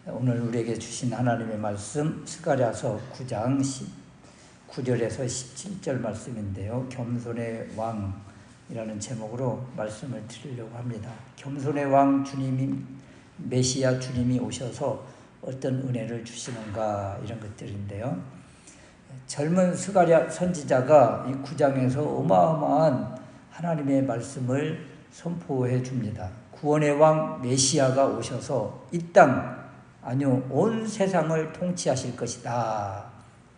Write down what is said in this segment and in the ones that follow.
오늘 우리에게 주신 하나님의 말씀 스가랴서 9장 9절에서 17절 말씀인데요. 겸손의 왕이라는 제목으로 말씀을 드리려고 합니다. 겸손의 왕 주님이, 메시아 주님이 오셔서 어떤 은혜를 주시는가, 이런 것들인데요. 젊은 스가랴 선지자가 이 9장에서 어마어마한 하나님의 말씀을 선포해 줍니다. 구원의 왕 메시아가 오셔서 이 땅, 아니요, 온 세상을 통치하실 것이다.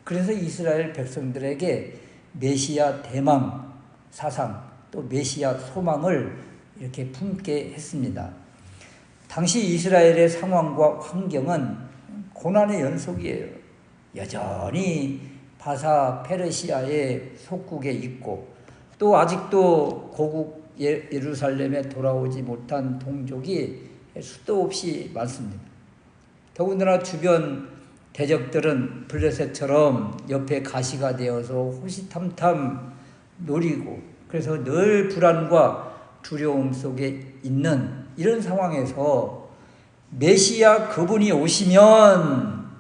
그래서 이스라엘 백성들에게 메시아 대망 사상, 또 메시아 소망을 이렇게 품게 했습니다. 당시 이스라엘의 상황과 환경은 고난의 연속이에요. 여전히 바사 페르시아의 속국에 있고, 또 아직도 고국 예루살렘에 돌아오지 못한 동족이 수도 없이 많습니다. 더군다나 주변 대적들은 블레셋처럼 옆에 가시가 되어서 호시탐탐 노리고, 그래서 늘 불안과 두려움 속에 있는 이런 상황에서 메시아 그분이 오시면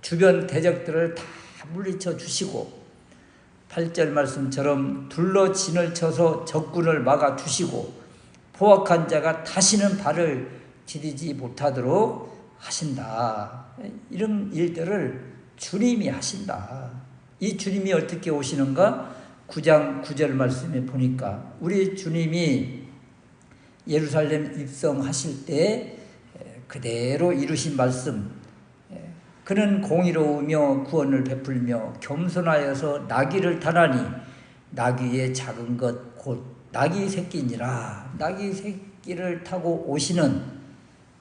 주변 대적들을 다 물리쳐 주시고, 8절 말씀처럼 둘러 진을 쳐서 적군을 막아 주시고, 포악한 자가 다시는 발을 디디지 못하도록 하신다. 이런 일들을 주님이 하신다. 이 주님이 어떻게 오시는가? 9장 9절 말씀에 보니까 우리 주님이 예루살렘 입성하실 때 그대로 이루신 말씀, 그는 공의로우며 구원을 베풀며 겸손하여서 나귀를 타나니 나귀의 작은 것 곧 나귀 새끼니라. 나귀 새끼를 타고 오시는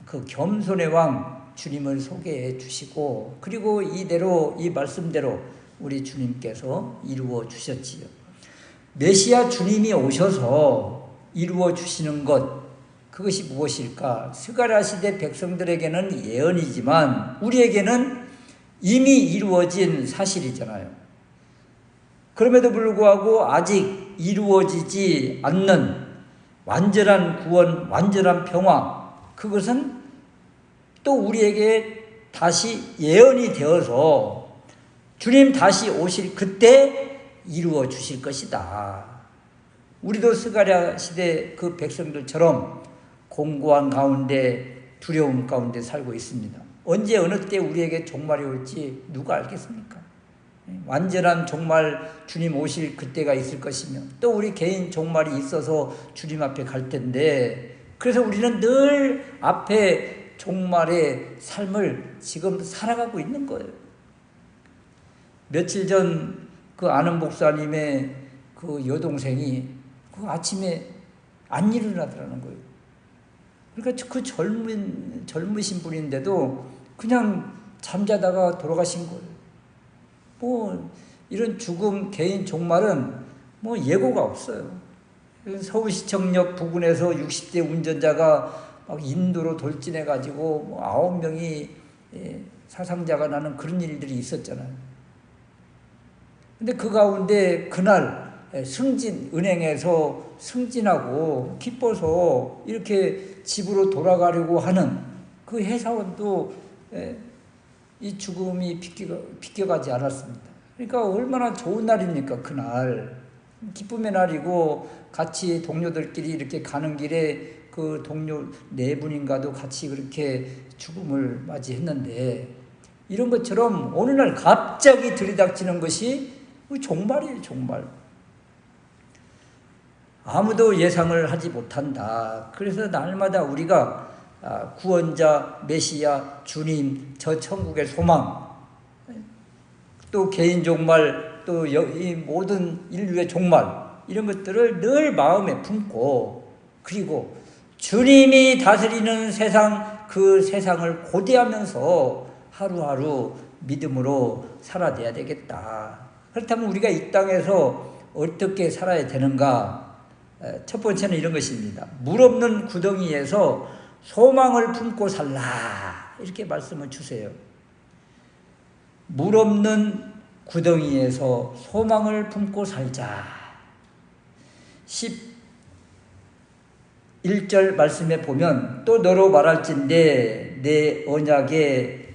그 겸손의 왕 주님을 소개해 주시고, 그리고 이대로, 이 말씀대로 우리 주님께서 이루어 주셨지요. 메시아 주님이 오셔서 이루어 주시는 것, 그것이 무엇일까? 스가랴 시대 백성들에게는 예언이지만 우리에게는 이미 이루어진 사실이잖아요. 그럼에도 불구하고 아직 이루어지지 않는 완전한 구원, 완전한 평화, 그것은 또 우리에게 다시 예언이 되어서 주님 다시 오실 그때 이루어 주실 것이다. 우리도 스가랴 시대 그 백성들처럼 공고한 가운데, 두려움 가운데 살고 있습니다. 언제 어느 때 우리에게 종말이 올지 누가 알겠습니까? 완전한 종말, 주님 오실 그때가 있을 것이며, 또 우리 개인 종말이 있어서 주님 앞에 갈 텐데, 그래서 우리는 늘 앞에 종말의 삶을 지금 살아가고 있는 거예요. 며칠 전 그 아는 목사님의 그 여동생이 그 아침에 안 일어나더라는 거예요. 그러니까 그 젊으신 분인데도 그냥 잠자다가 돌아가신 거예요. 뭐 이런 죽음, 개인 종말은 뭐 예고가 없어요. 서울시청역 부근에서 60대 운전자가 막 인도로 돌진해가지고 뭐 9명이 사상자가 나는 그런 일들이 있었잖아요. 근데 그 가운데 그날 은행에서 승진하고 기뻐서 이렇게 집으로 돌아가려고 하는 그 회사원도 이 죽음이 비껴가지 않았습니다. 그러니까 얼마나 좋은 날입니까, 그날. 기쁨의 날이고, 같이 동료들끼리 이렇게 가는 길에 그 동료 4분인가도 같이 그렇게 죽음을 맞이했는데, 이런 것처럼 어느 날 갑자기 들이닥치는 것이 종말이에요, 종말. 아무도 예상을 하지 못한다. 그래서 날마다 우리가 구원자, 메시아, 주님, 저 천국의 소망, 또 개인 종말, 또 이 모든 인류의 종말, 이런 것들을 늘 마음에 품고, 그리고 주님이 다스리는 세상, 그 세상을 고대하면서 하루하루 믿음으로 살아내야 되겠다. 그렇다면 우리가 이 땅에서 어떻게 살아야 되는가? 첫 번째는 이런 것입니다. 물 없는 구덩이에서 소망을 품고 살라, 이렇게 말씀을 주세요. 물 없는 구덩이에서 소망을 품고 살자. 11절 말씀에 보면 또 너로 말할진대 내 언약의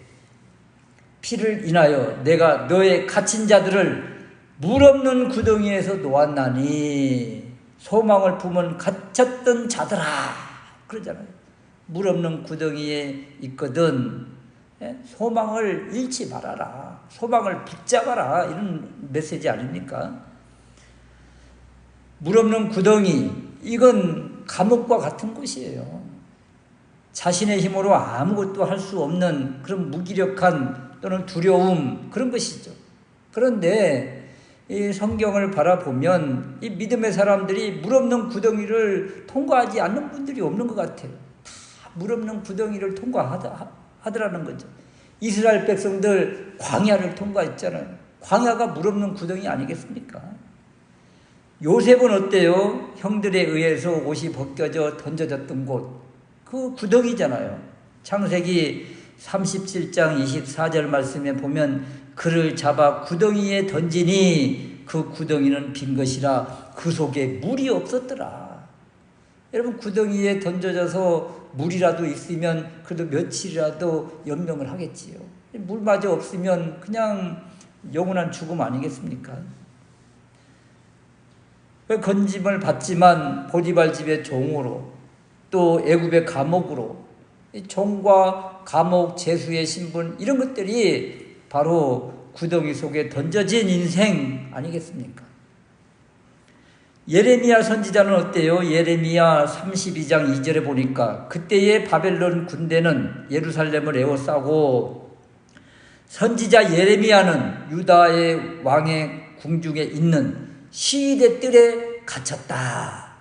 피를 인하여 내가 너의 갇힌 자들을 물 없는 구덩이에서 놓았나니 소망을 품은 갇혔던 자들아 그러잖아요. 물 없는 구덩이에 있거든 소망을 잃지 말아라. 소망을 붙잡아라. 이런 메시지 아닙니까? 물 없는 구덩이 이건 감옥과 같은 곳이에요. 자신의 힘으로 아무것도 할 수 없는 그런 무기력한 또는 두려움 그런 것이죠. 그런데 이 성경을 바라보면 이 믿음의 사람들이 물 없는 구덩이를 통과하지 않는 분들이 없는 것 같아요. 다 물 없는 구덩이를 통과하더라는 거죠. 이스라엘 백성들 광야를 통과했잖아요. 광야가 물 없는 구덩이 아니겠습니까? 요셉은 어때요? 형들에 의해서 옷이 벗겨져 던져졌던 곳, 그 구덩이잖아요. 창세기 37장 24절 말씀에 보면 그를 잡아 구덩이에 던지니 그 구덩이는 빈 것이라 그 속에 물이 없었더라. 여러분 구덩이에 던져져서 물이라도 있으면 그래도 며칠이라도 연명을 하겠지요. 물마저 없으면 그냥 영원한 죽음 아니겠습니까? 건짐을 받지만 보디발 집의 종으로 또 애굽의 감옥으로 종과 감옥 제수의 신분 이런 것들이 바로 구덩이 속에 던져진 인생 아니겠습니까? 예레미야 선지자는 어때요? 예레미야 32장 2절에 보니까 그때의 바벨론 군대는 예루살렘을 에워싸고 선지자 예레미야는 유다의 왕의 궁중에 있는 시위대 뜰에 갇혔다.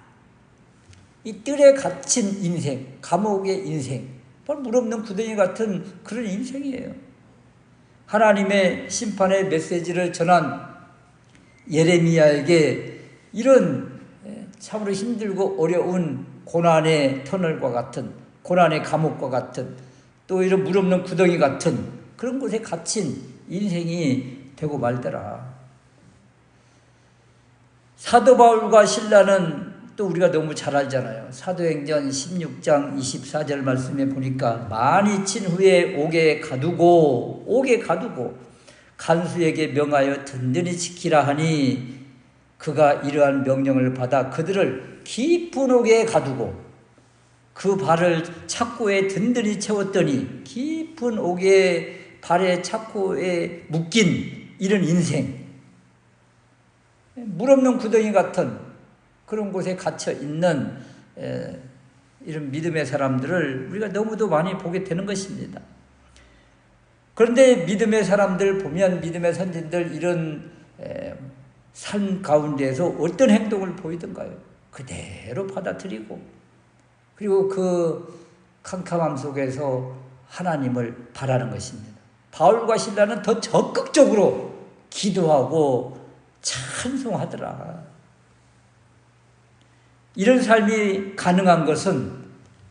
이 뜰에 갇힌 인생, 감옥의 인생, 바로 물 없는 구덩이 같은 그런 인생이에요. 하나님의 심판의 메시지를 전한 예레미야에게 이런 참으로 힘들고 어려운 고난의 터널과 같은, 고난의 감옥과 같은, 또 이런 물 없는 구덩이 같은 그런 곳에 갇힌 인생이 되고 말더라. 사도 바울과 신라는 또 우리가 너무 잘 알잖아요. 사도행전 16장 24절 말씀에 보니까 많이 친 후에 옥에 가두고 간수에게 명하여 든든히 지키라 하니 그가 이러한 명령을 받아 그들을 깊은 옥에 가두고 그 발을 착고에 든든히 채웠더니 깊은 옥에 발에 착고에 묶인 이런 인생, 물 없는 구덩이 같은 그런 곳에 갇혀 있는 이런 믿음의 사람들을 우리가 너무도 많이 보게 되는 것입니다. 그런데 믿음의 사람들 보면 믿음의 선진들 이런 삶 가운데에서 어떤 행동을 보이던가요? 그대로 받아들이고 그리고 그 캄캄함 속에서 하나님을 바라는 것입니다. 바울과 신라는 더 적극적으로 기도하고 찬송하더라. 이런 삶이 가능한 것은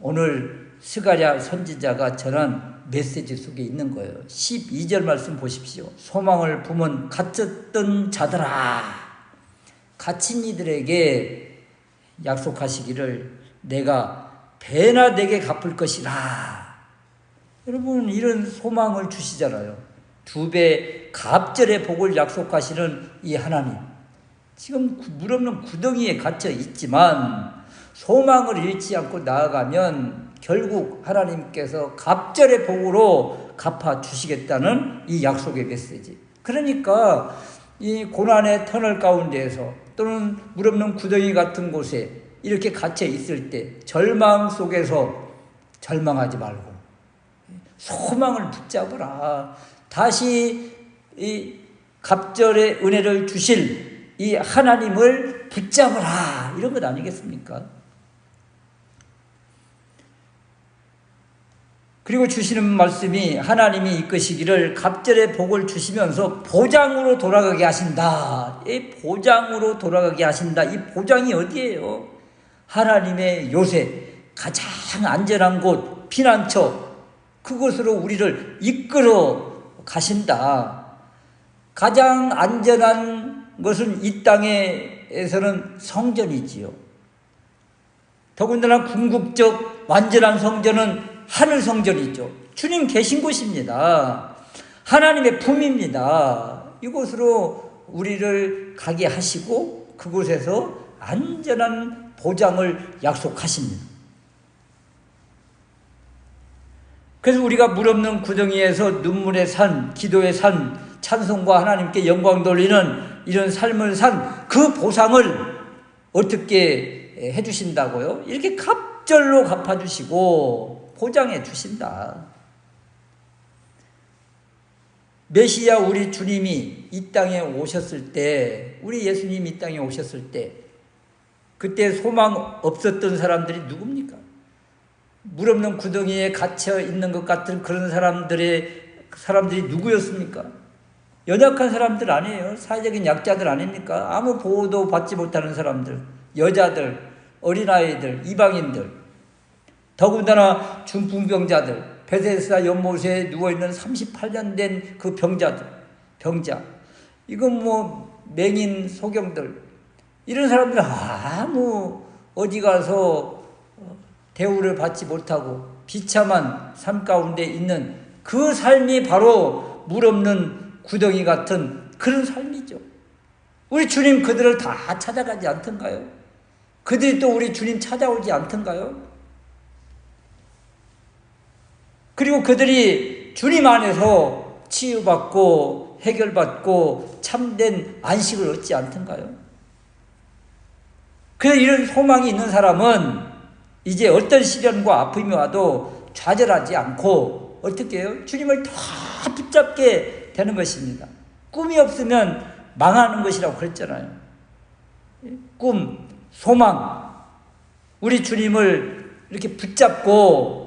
오늘 스가랴 선지자가 전한 메시지 속에 있는 거예요. 12절 말씀 보십시오. 소망을 품은 갇혔던 자들아, 갇힌 이들에게 약속하시기를 내가 배나 내게 갚을 것이라. 여러분 이런 소망을 주시잖아요. 2배 갑절의 복을 약속하시는 이 하나님, 지금 물 없는 구덩이에 갇혀 있지만 소망을 잃지 않고 나아가면 결국 하나님께서 갑절의 복으로 갚아주시겠다는 이 약속의 메시지. 그러니까 이 고난의 터널 가운데에서 또는 물 없는 구덩이 같은 곳에 이렇게 갇혀 있을 때 절망 속에서 절망하지 말고 소망을 붙잡으라. 다시 이 갑절의 은혜를 주실 이 하나님을 붙잡으라. 이런 것 아니겠습니까? 그리고 주시는 말씀이 하나님이 이끄시기를 갑절의 복을 주시면서 보장으로 돌아가게 하신다. 이 보장으로 돌아가게 하신다. 이 보장이 어디예요? 하나님의 요새 가장 안전한 곳, 피난처, 그곳으로 우리를 이끌어 가신다. 가장 안전한 것은 이 땅에서는 성전이지요. 더군다나 궁극적 완전한 성전은 하늘 성전이죠. 주님 계신 곳입니다. 하나님의 품입니다. 이곳으로 우리를 가게 하시고 그곳에서 안전한 보장을 약속하십니다. 그래서 우리가 물 없는 구덩이에서 눈물의 산, 기도의 산, 찬송과 하나님께 영광 돌리는 이런 삶을 산 그 보상을 어떻게 해주신다고요? 이렇게 갑절로 갚아주시고 보장해 주신다. 메시아 우리 주님이 이 땅에 오셨을 때, 우리 예수님이 이 땅에 오셨을 때 그때 소망 없었던 사람들이 누굽니까? 물 없는 구덩이에 갇혀 있는 것 같은 그런 사람들이 누구였습니까? 연약한 사람들 아니에요. 사회적인 약자들 아닙니까? 아무 보호도 받지 못하는 사람들, 여자들, 어린아이들, 이방인들, 더군다나 중풍병자들, 베데스다 연못에 누워있는 38년 된 그 병자, 이건 뭐 맹인 소경들, 이런 사람들 아무 어디 가서 대우를 받지 못하고 비참한 삶 가운데 있는 그 삶이 바로 물 없는 구덩이 같은 그런 삶이죠. 우리 주님 그들을 다 찾아가지 않던가요? 그들이 또 우리 주님 찾아오지 않던가요? 그리고 그들이 주님 안에서 치유받고 해결받고 참된 안식을 얻지 않던가요? 그래서 이런 소망이 있는 사람은 이제 어떤 시련과 아픔이 와도 좌절하지 않고 어떻게 해요? 주님을 더 붙잡게 되는 것입니다. 꿈이 없으면 망하는 것이라고 그랬잖아요. 꿈, 소망, 우리 주님을 이렇게 붙잡고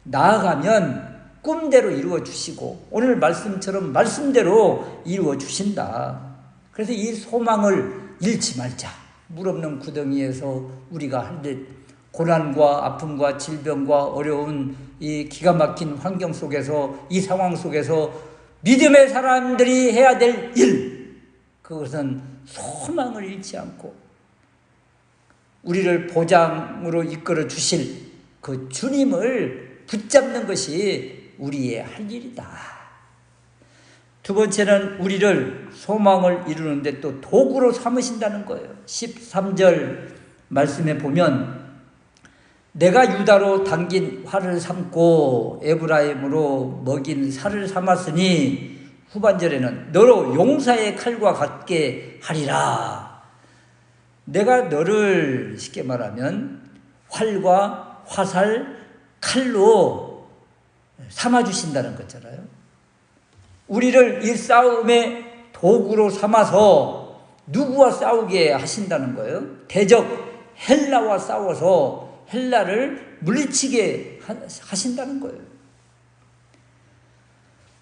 나아가면 꿈대로 이루어 주시고 오늘 말씀처럼 말씀대로 이루어 주신다. 그래서 이 소망을 잃지 말자. 물 없는 구덩이에서 우리가 할 일, 고난과 아픔과 질병과 어려운 이 기가 막힌 환경 속에서, 이 상황 속에서 믿음의 사람들이 해야 될 일, 그것은 소망을 잃지 않고 우리를 보장으로 이끌어 주실 그 주님을 붙잡는 것이 우리의 할 일이다. 두 번째는 우리를 소망을 이루는데 또 도구로 삼으신다는 거예요. 13절 말씀에 보면 내가 유다로 당긴 활을 삼고 에브라임으로 먹인 살을 삼았으니 후반절에는 너로 용사의 칼과 같게 하리라. 내가 너를 쉽게 말하면 활과 화살, 칼로 삼아주신다는 거잖아요. 우리를 이 싸움의 도구로 삼아서 누구와 싸우게 하신다는 거예요? 대적 헬라와 싸워서 헬라를 물리치게 하신다는 거예요.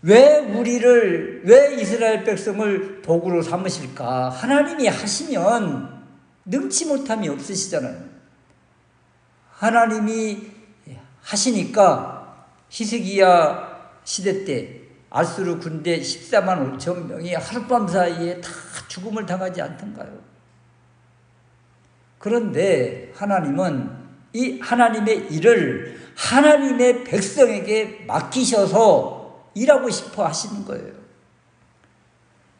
왜 이스라엘 백성을 도구로 삼으실까? 하나님이 하시면 능치 못함이 없으시잖아요. 하나님이 하시니까 히스기야 시대 때 아수르 군대 14만 5천 명이 하룻밤 사이에 다 죽음을 당하지 않던가요? 그런데 하나님은 이 하나님의 일을 하나님의 백성에게 맡기셔서 일하고 싶어 하시는 거예요.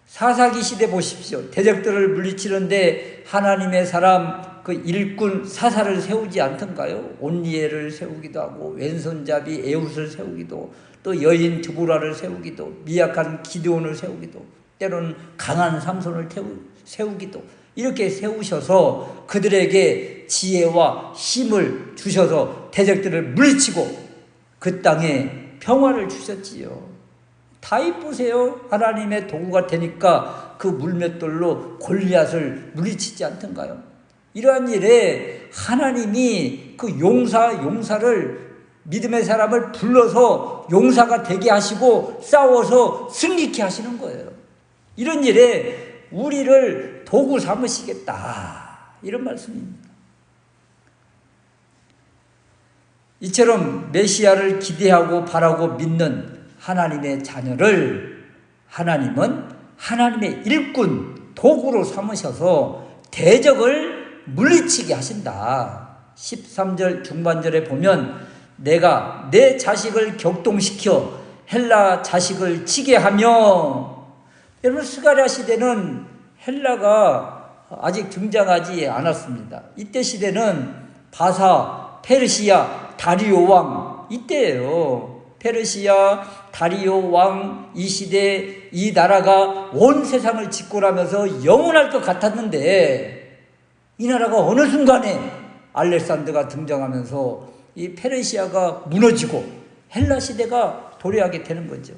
사사기 시대 보십시오. 대적들을 물리치는데 하나님의 사람 그 일꾼 사사를 세우지 않던가요? 온니엘을 세우기도 하고 왼손잡이 에훗을 세우기도, 또 여인 드보라를 세우기도, 미약한 기드온을 세우기도, 때로는 강한 삼손을 세우기도, 이렇게 세우셔서 그들에게 지혜와 힘을 주셔서 대적들을 물리치고 그 땅에 평화를 주셨지요. 다윗 보세요. 하나님의 도구가 되니까 그 물맷돌로 골리앗을 물리치지 않던가요? 이러한 일에 하나님이 그 용사를, 믿음의 사람을 불러서 용사가 되게 하시고 싸워서 승리케 하시는 거예요. 이런 일에 우리를 도구 삼으시겠다, 이런 말씀입니다. 이처럼 메시아를 기대하고 바라고 믿는 하나님의 자녀를 하나님은 하나님의 일꾼, 도구로 삼으셔서 대적을 물리치게 하신다. 13절 중반절에 보면 내가 내 자식을 격동시켜 헬라 자식을 치게 하며. 여러분, 스가랴 시대는 헬라가 아직 등장하지 않았습니다. 이때 시대는 바사, 페르시아, 다리오 왕 이때예요. 페르시아, 다리오 왕 이 시대 이 나라가 온 세상을 집권하면서 영원할 것 같았는데, 이 나라가 어느 순간에 알렉산더가 등장하면서 이 페르시아가 무너지고 헬라 시대가 도래하게 되는 거죠.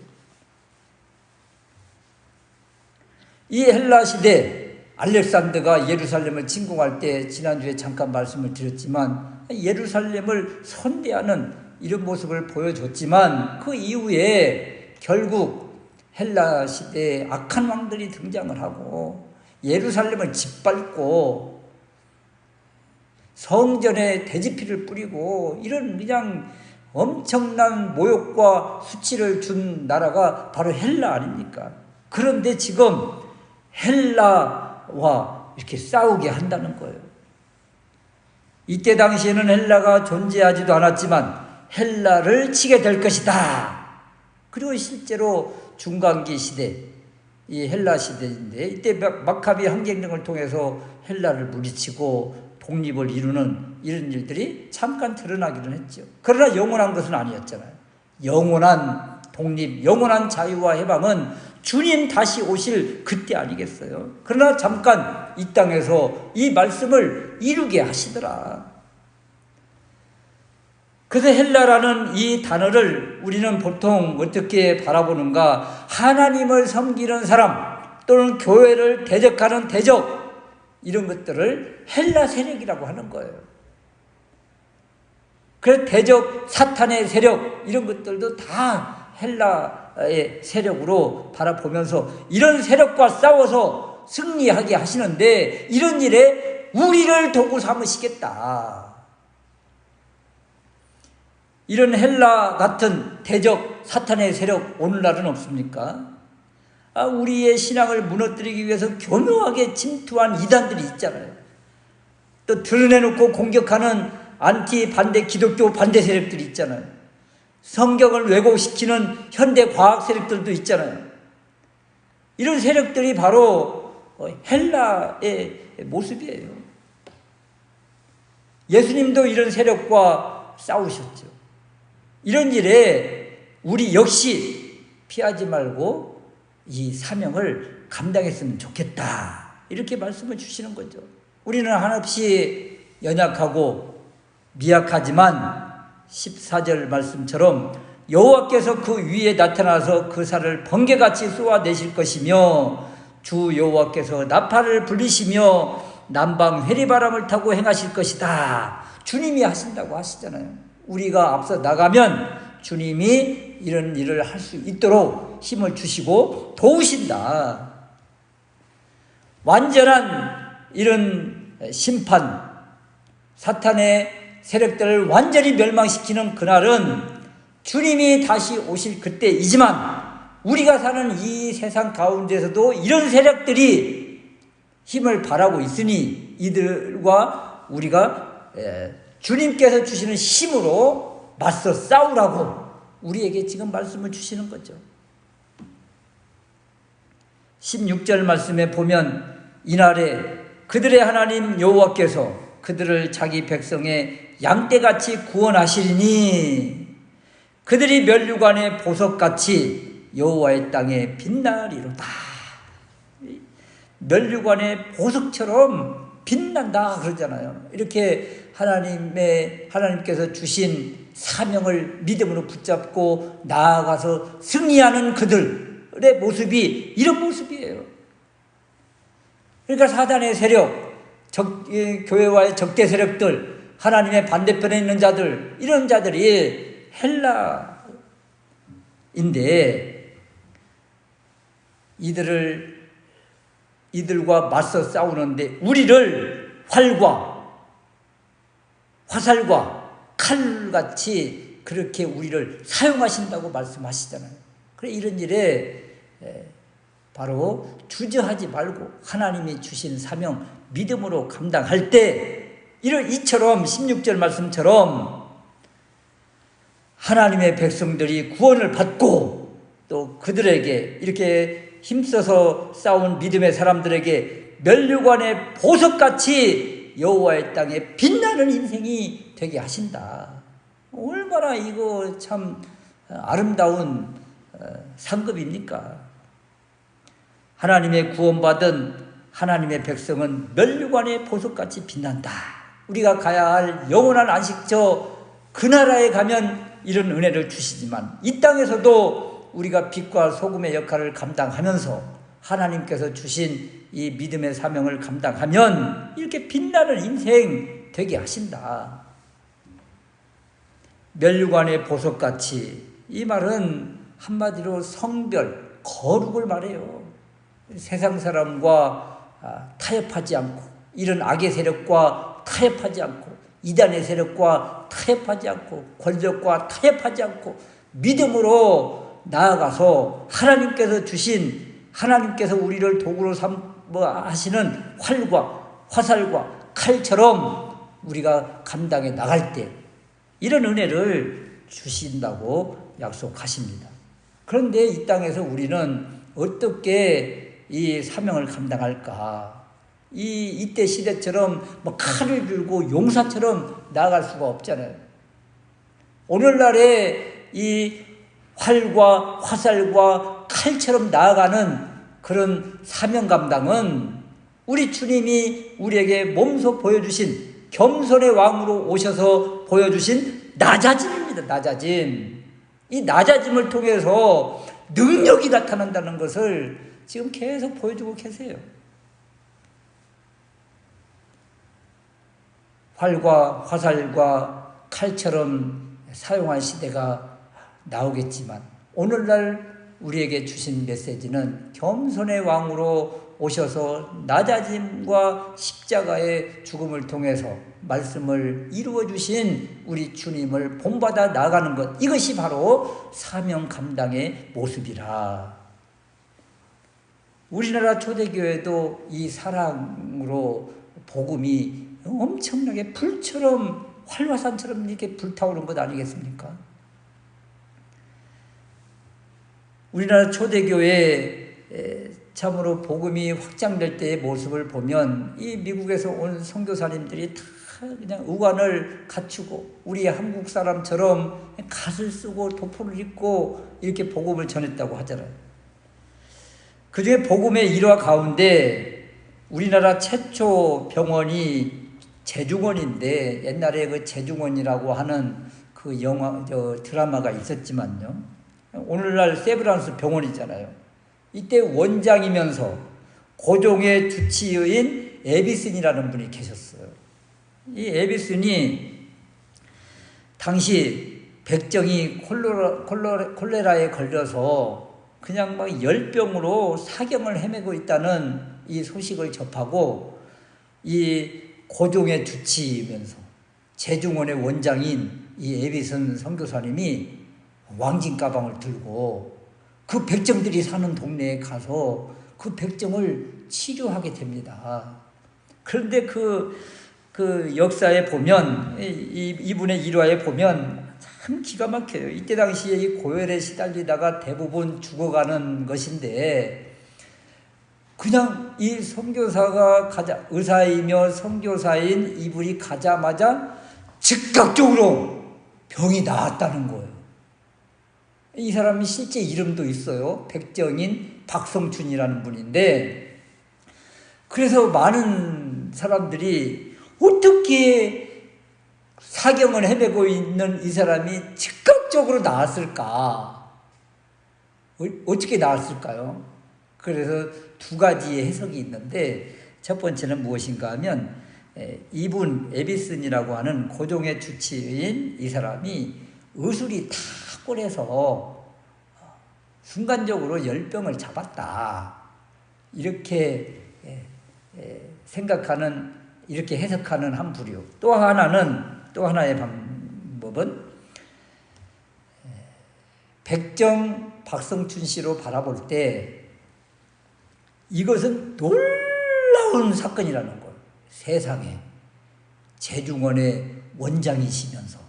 이 헬라 시대, 알렉산더가 예루살렘을 침공할 때 지난주에 잠깐 말씀을 드렸지만 예루살렘을 선대하는 이런 모습을 보여줬지만, 그 이후에 결국 헬라 시대에 악한 왕들이 등장을 하고 예루살렘을 짓밟고 성전에 돼지피를 뿌리고 이런 그냥 엄청난 모욕과 수치를 준 나라가 바로 헬라 아닙니까? 그런데 지금 헬라와 이렇게 싸우게 한다는 거예요. 이때 당시에는 헬라가 존재하지도 않았지만 헬라를 치게 될 것이다. 그리고 실제로 중간기 시대, 이 헬라 시대인데, 이때 마카비 항쟁을 통해서 헬라를 물리치고 독립을 이루는 이런 일들이 잠깐 드러나기는 했죠. 그러나 영원한 것은 아니었잖아요. 영원한 독립, 영원한 자유와 해방은 주님 다시 오실 그때 아니겠어요? 그러나 잠깐 이 땅에서 이 말씀을 이루게 하시더라. 그래서 헬라라는 이 단어를 우리는 보통 어떻게 바라보는가? 하나님을 섬기는 사람 또는 교회를 대적하는 대적, 이런 것들을 헬라 세력이라고 하는 거예요. 그래서 대적, 사탄의 세력, 이런 것들도 다 헬라의 세력으로 바라보면서 이런 세력과 싸워서 승리하게 하시는데, 이런 일에 우리를 도구 삼으시겠다. 이런 헬라 같은 대적, 사탄의 세력 오늘날은 없습니까? 우리의 신앙을 무너뜨리기 위해서 교묘하게 침투한 이단들이 있잖아요. 또 드러내놓고 공격하는 안티 반대 기독교 반대 세력들이 있잖아요. 성경을 왜곡시키는 현대 과학 세력들도 있잖아요. 이런 세력들이 바로 헬라의 모습이에요. 예수님도 이런 세력과 싸우셨죠. 이런 일에 우리 역시 피하지 말고 이 사명을 감당했으면 좋겠다, 이렇게 말씀을 주시는 거죠. 우리는 한없이 연약하고 미약하지만 14절 말씀처럼 여호와께서 그 위에 나타나서 그 살을 번개같이 쏘아내실 것이며, 주 여호와께서 나팔을 불리시며 남방 회리바람을 타고 행하실 것이다. 주님이 하신다고 하시잖아요. 우리가 앞서 나가면 주님이 이런 일을 할 수 있도록 힘을 주시고 도우신다. 완전한 이런 심판, 사탄의 세력들을 완전히 멸망시키는 그날은 주님이 다시 오실 그때이지만, 우리가 사는 이 세상 가운데서도 이런 세력들이 힘을 발하고 있으니 이들과 우리가 주님께서 주시는 힘으로 맞서 싸우라고 우리에게 지금 말씀을 주시는 거죠. 16절 말씀에 보면, 이날에 그들의 하나님 여호와께서 그들을 자기 백성의 양떼같이 구원하시리니 그들이 면류관의 보석같이 여호와의 땅에 빛나리로다. 면류관의 보석처럼 빛난다 그러잖아요. 이렇게 하나님께서 주신 사명을 믿음으로 붙잡고 나아가서 승리하는 그들의 모습이 이런 모습이에요. 그러니까 사단의 세력, 교회와의 적대 세력들, 하나님의 반대편에 있는 자들, 이런 자들이 헬라인데, 이들과 맞서 싸우는데 우리를 활과 화살과 칼같이 그렇게 우리를 사용하신다고 말씀하시잖아요. 그래, 이런 일에 바로 주저하지 말고 하나님이 주신 사명 믿음으로 감당할 때 이처럼 16절 말씀처럼 하나님의 백성들이 구원을 받고 또 그들에게 이렇게 힘써서 싸운 믿음의 사람들에게 면류관의 보석같이 여호와의 땅에 빛나는 인생이 되게 하신다. 얼마나 이거 참 아름다운 상급입니까? 하나님의 구원받은 하나님의 백성은 면류관의 보석같이 빛난다. 우리가 가야 할 영원한 안식처 그 나라에 가면 이런 은혜를 주시지만 이 땅에서도 우리가 빛과 소금의 역할을 감당하면서 하나님께서 주신 이 믿음의 사명을 감당하면 이렇게 빛나는 인생 되게 하신다. 면류관의 보석같이, 이 말은 한마디로 성별, 거룩을 말해요. 세상 사람과 타협하지 않고, 이런 악의 세력과 타협하지 않고, 이단의 세력과 타협하지 않고, 권력과 타협하지 않고 믿음으로 나아가서 하나님께서 주신, 하나님께서 우리를 도구로 하시는 활과 화살과 칼처럼 우리가 감당해 나갈 때 이런 은혜를 주신다고 약속하십니다. 그런데 이 땅에서 우리는 어떻게 이 사명을 감당할까? 이때 시대처럼 칼을 들고 용사처럼 나아갈 수가 없잖아요. 오늘날에 이 활과 화살과 칼처럼 나아가는 그런 사명 감당은 우리 주님이 우리에게 몸소 보여주신, 겸손의 왕으로 오셔서 보여주신 낮아짐입니다. 낮아짐. 이 낮아짐을 통해서 능력이 나타난다는 것을 지금 계속 보여주고 계세요. 활과 화살과 칼처럼 사용할 시대가 나오겠지만 오늘날 우리에게 주신 메시지는 겸손의 왕으로 오셔서 낮아짐과 십자가의 죽음을 통해서 말씀을 이루어 주신 우리 주님을 본받아 나아가는 것, 이것이 바로 사명 감당의 모습이라. 우리나라 초대교회도 이 사랑으로 복음이 엄청나게 불처럼, 활화산처럼 이렇게 불타오른 것 아니겠습니까? 우리나라 초대교회 참으로 복음이 확장될 때의 모습을 보면 이 미국에서 온 선교사님들이 다 그냥 의관을 갖추고 우리 한국 사람처럼 갓을 쓰고 도포를 입고 이렇게 복음을 전했다고 하잖아요. 그 중에 복음의 일화 가운데 우리나라 최초 병원이 제중원인데, 옛날에 그 제중원이라고 하는 그 드라마가 있었지만요. 오늘날 세브란스 병원이잖아요. 이때 원장이면서 고종의 주치의인 에비슨이라는 분이 계셨어요. 이 에비슨이 당시 백정이 콜레라에 걸려서 그냥 막 열병으로 사경을 헤매고 있다는 이 소식을 접하고 이 고종의 주치이면서 제중원의 원장인 이 에비슨 선교사님이 왕진 가방을 들고 그 백정들이 사는 동네에 가서 그 백정을 치료하게 됩니다. 그런데 그 역사에 보면, 이분의 일화에 보면 참 기가 막혀요. 이때 당시에 이 고열에 시달리다가 대부분 죽어가는 것인데, 그냥 이 선교사가 의사이며 선교사인 이분이 가자마자 즉각적으로 병이 나았다는 거예요. 이 사람이 실제 이름도 있어요. 백정인 박성춘이라는 분인데, 그래서 많은 사람들이 어떻게 사경을 헤매고 있는 이 사람이 즉각적으로 나았을까? 어떻게 나았을까요? 그래서 두 가지의 해석이 있는데, 첫 번째는 무엇인가 하면 이분 에비슨이라고 하는 고종의 주치의인 이 사람이 의술이 다 꼴해서 순간적으로 열병을 잡았다, 이렇게 생각하는, 이렇게 해석하는 한 부류. 또 하나의 방법은 백정 박성춘 씨로 바라볼 때 이것은 놀라운 사건이라는 걸, 세상에 제중원의 원장이시면서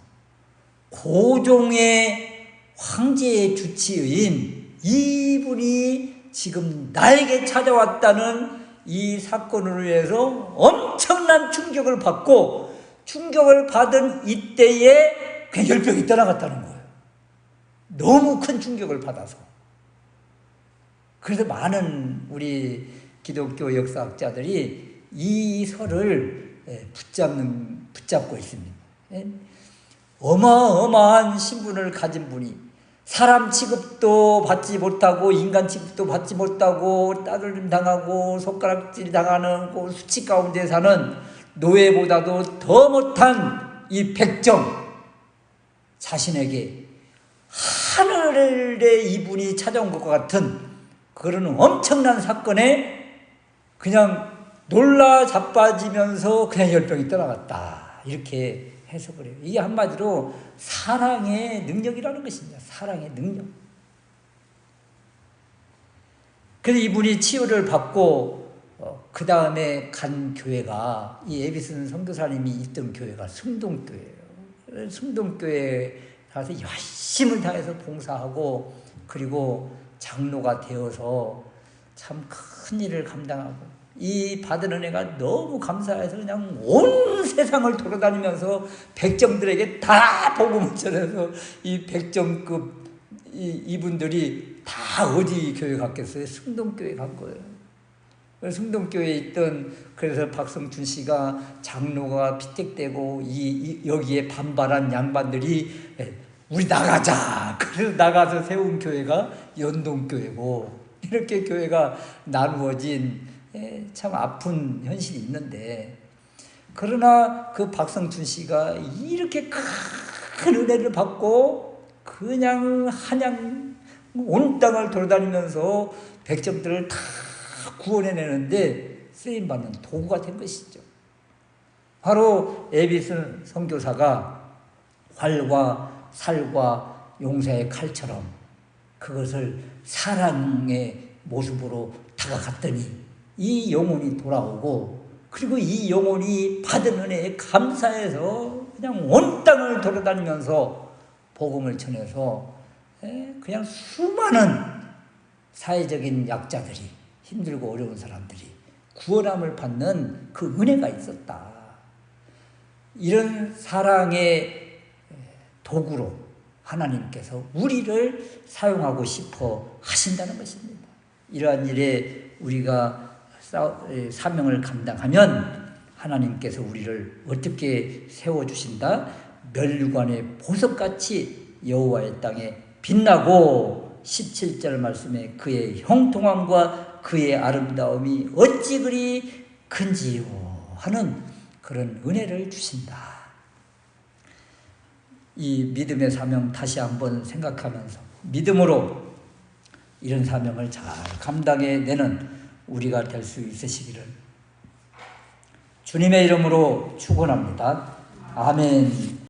고종의 황제의 주치의인 이분이 지금 나에게 찾아왔다는 이 사건으로 인해서 엄청난 충격을 받고, 충격을 받은 이때에 그냥 열병이 떠나갔다는 거예요. 너무 큰 충격을 받아서. 그래서 많은 우리 기독교 역사학자들이 이 설을 붙잡고 있습니다. 어마어마한 신분을 가진 분이 사람 취급도 받지 못하고 인간 취급도 받지 못하고 따돌림 당하고 손가락질 당하는 그 수치 가운데 사는 노예보다도 더 못한 이 백정, 자신에게 하늘의 이분이 찾아온 것과 같은 그런 엄청난 사건에 그냥 놀라 자빠지면서 그냥 열병이 떠나갔다, 이렇게 해석을 해요. 이게 한마디로 사랑의 능력이라는 것입니다. 사랑의 능력. 그래서 이분이 치유를 받고 그 다음에 간 교회가, 이 에비슨 선교사님이 있던 교회가 승동교회예요. 승동교회에 가서 열심을 다해서 봉사하고, 그리고 장로가 되어서 참 큰 일을 감당하고, 이 받은 은혜가 너무 감사해서 그냥 온 세상을 돌아다니면서 백정들에게 다 복음을 전해서, 이 백정급 이분들이 다 어디 교회 갔겠어요? 승동교회 간 거예요. 승동교회에 있던, 그래서 박성춘 씨가 장로가 피택되고 여기에 반발한 양반들이 우리 나가자, 그래서 나가서 세운 교회가 연동교회고, 이렇게 교회가 나누어진 참 아픈 현실이 있는데, 그러나 그 박성춘 씨가 이렇게 큰 은혜를 받고 그냥 한양 온 땅을 돌아다니면서 백정들을 다 구원해내는데 쓰임받는 도구가 된 것이죠. 바로 에비슨 선교사가 활과 살과 용사의 칼처럼 그것을 사랑의 모습으로 다가갔더니 이 영혼이 돌아오고, 그리고 이 영혼이 받은 은혜에 감사해서 그냥 온 땅을 돌아다니면서 복음을 전해서 그냥 수많은 사회적인 약자들이, 힘들고 어려운 사람들이 구원함을 받는 그 은혜가 있었다. 이런 사랑의 도구로 하나님께서 우리를 사용하고 싶어 하신다는 것입니다. 이러한 일에 우리가 사명을 감당하면 하나님께서 우리를 어떻게 세워주신다? 멸류관의 보석같이 여호와의 땅에 빛나고, 17절 말씀에 그의 형통함과 그의 아름다움이 어찌 그리 큰지요 하는 그런 은혜를 주신다. 이 믿음의 사명 다시 한번 생각하면서 믿음으로 이런 사명을 잘 감당해내는 우리가 될 수 있으시기를 주님의 이름으로 축원합니다. 아멘.